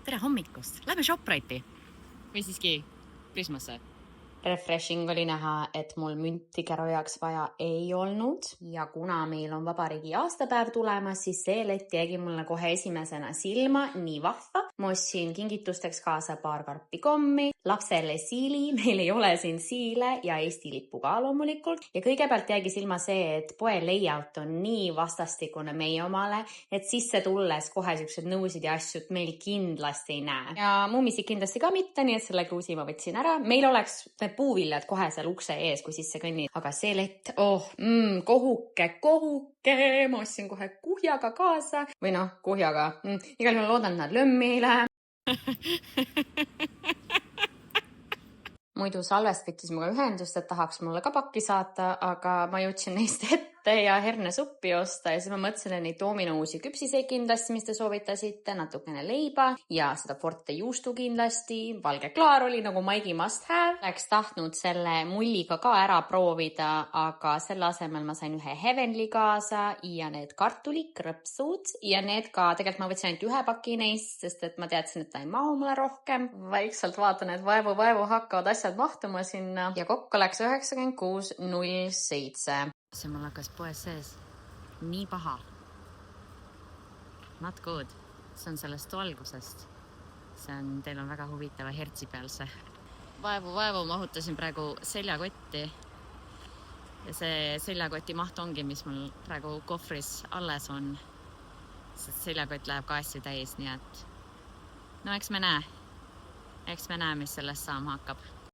tere hommikust, lähme Shoprite'i või siiski Prismasse. Refreshing oli näha, et mul münti kärojaks vaja ei olnud ja kuna meil on vabariigi aastapäev tulemas, siis see lett jäigi mulle kohe esimesena silma, nii vahva. Ma ostsin kingitusteks kaasa paar karpi kommi, lapsele siili, meil ei ole siin siile ja Eesti lippu ka loomulikult. Ja kõigepealt jäigi silma see, et poe layout on nii vastastikune meie omale, et sisse tulles kohe siuksed nõusid ja asjud meil kindlasti ei näe. Ja mummisik kindlasti ka mitte, nii et selle kruusi ma võtsin ära. Meil oleks puuviljad kohe seal ukse ees, kui sisse kõnnid. Aga see lett, kohuke, ma ostsin kohe kuhjaga kaasa. Või kuhjaga. Igal juhul loodan, et nad lömmi ei lähe. Muidu Salvest võttis muga ühendust, et tahaks mulle ka pakki saata, aga ma jõudsin neist ette ja hernesuppi osta ja siis ma mõtlesin, et neid Domino uusi küpsiseid kindlasti, mis te soovitasite, natukene leiba ja seda Forte juustu kindlasti. Valge klaar oli nagu Maigi must have. Läks tahtnud selle mulliga ka ära proovida, aga selle asemel ma sain ühe Heavenly kaasa ja need kartulikrõpsud ja need ka, tegelikult ma võtsin ainult ühe paki neist, sest et ma teadsin, et ta ei mahu mulle rohkem. Vaikselt vaatan, et vaevu hakkavad asjad mahtuma sinna ja kokku läks 96.07. See mul hakkas poes sees nii paha. Not good. See on sellest valgusest. Teil on väga huvitava hertsi peal see. Vaevu mahutasin praegu seljakotti. Ja see seljakoti maht ongi, mis mul praegu kohvris alles on. Sest seljakott läheb ka asju täis, nii et eks me näe, mis sellest saama hakkab.